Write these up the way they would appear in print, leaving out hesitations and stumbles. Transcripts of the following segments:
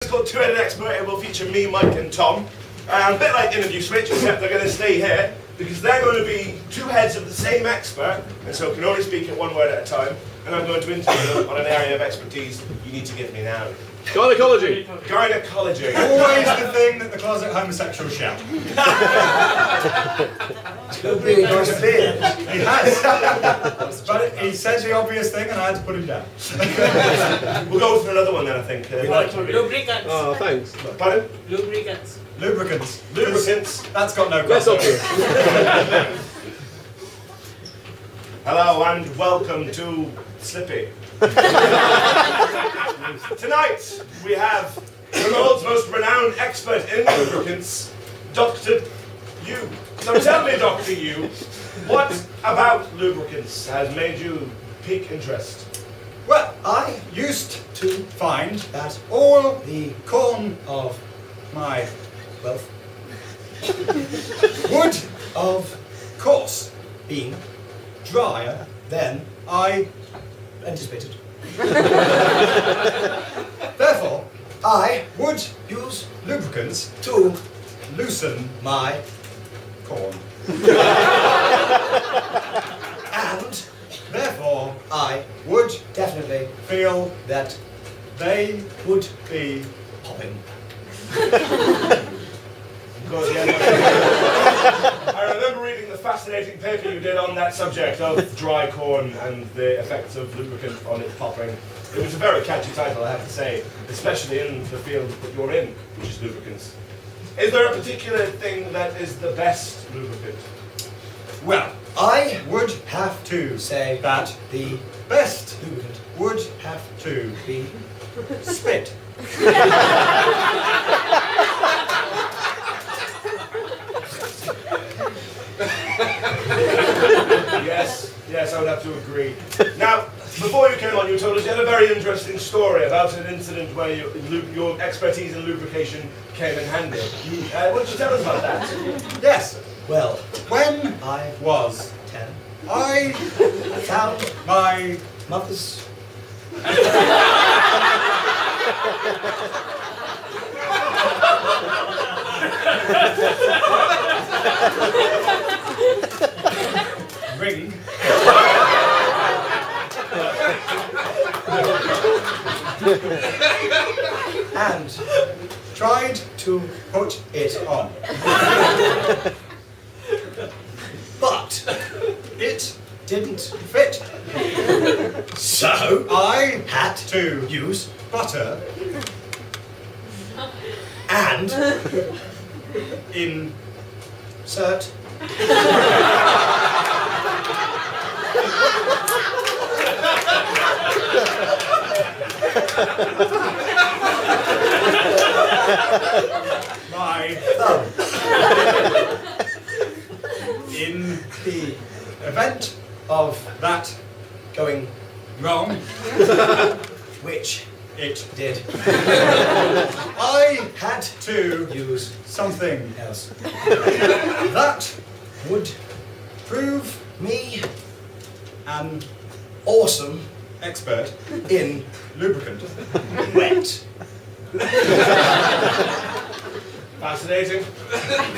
called Two-Headed Expert. It will feature me, Mike, and Tom. A bit like Interview Switch, except they're going to stay here, because they're going to be two heads of the same expert, and so can only speak at one word at a time, and I'm going to interview them on an area of expertise you need to give me now. Gynecology. Gynecology. Always the thing that the closet homosexual shout. Really nice beard. He has. But he said the obvious thing and I had to put him down. We'll go for another one then, I think. Lubricants. Oh, thanks. Pardon? Lubricants. Lubricants. Lubricants. That's got no Less obvious. Hello and welcome to Slippy. Tonight we have the world's most renowned expert in lubricants, Dr. Ewe. So tell me, Dr. Ewe, what about lubricants has made you pique interest? Well, I used to find that all the corn of my wealth would, of course, be drier than I anticipated. Therefore, I would use lubricants to loosen my corn. And therefore, I would definitely feel that they would be popping. Good, yeah. I remember reading the fascinating paper you did on that subject of dry corn and the effects of lubricant on it popping. It was a very catchy title, I have to say, especially in the field that you're in, which is lubricants. Is there a particular thing that is the best lubricant? Well, I would have to say that the best lubricant would have to be spit. Yes, I would have to agree. Now, before you came on, you told us you had a very interesting story about an incident where your expertise in lubrication came in handy. What did you tell us about that? Yes. Well, when I was 10, I found my mother's ring and tried to put it on. But it didn't fit. So I had to use butter and insert my thumb. In the event of that going wrong, which it did, I had to use something else that would prove me an awesome expert in lubricant wet. Fascinating.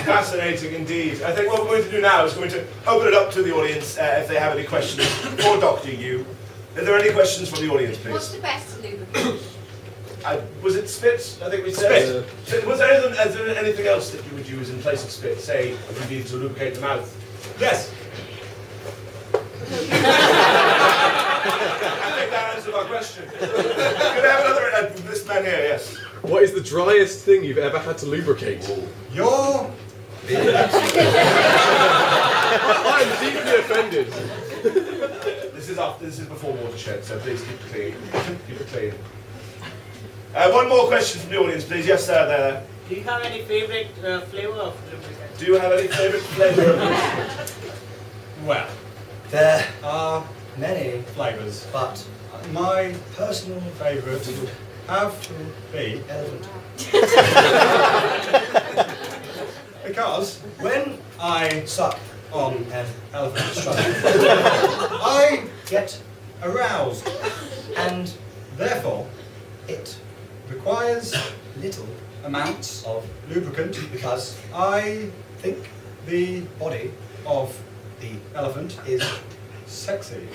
Fascinating indeed. I think what we're going to do now is going to open it up to the audience if they have any questions for Dr. Ewe. Are there any questions from the audience, please? What's the best lubricant? Was it spit? I think we said. Spit. Was there anything else that you would use in place of spit? Say, if you needed to lubricate the mouth? Yes. I think that answered my question. Could I have another, this man here, yes. What is the driest thing you've ever had to lubricate? Your I'm deeply offended. This is before watershed, so please keep it clean. Keep it clean. One more question from the audience, please. Yes, sir, there. Do you have any favorite flavor of lubricant? Do you have any favourite flavour of lubricant? Well, there are many flavours, but my personal favourite would have to be elephant. Because when I suck on an elephant's trunk, I get aroused, and therefore it requires little amounts of lubricant because I think the body of the elephant is sexy.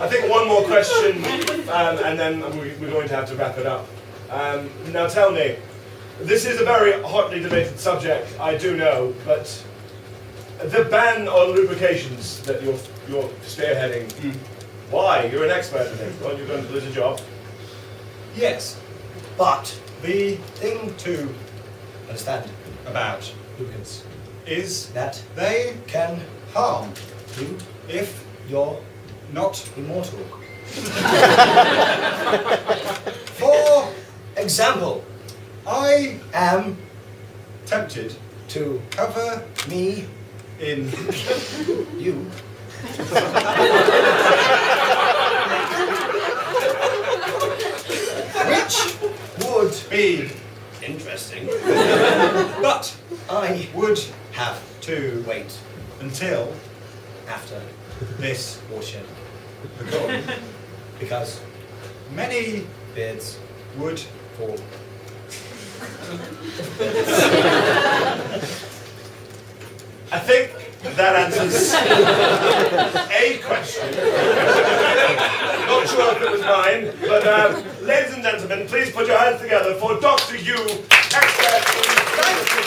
I think one more question, and then we're going to have to wrap it up. Now tell me, this is a very hotly debated subject, I do know, but the ban on lubrications that you're spearheading, why? You're an expert in it. Aren't you going to lose a job? Yes, but the thing to understand about lubricants is that they can harm you if you're not. immortal. For Example, I am tempted to cover me in you which would be interesting, but I would have to wait until after this watershed because because many beards would fall. I think that answers a question. Not sure if it was mine, but ladies and gentlemen, please put your hands together for Dr. Ewe, expert in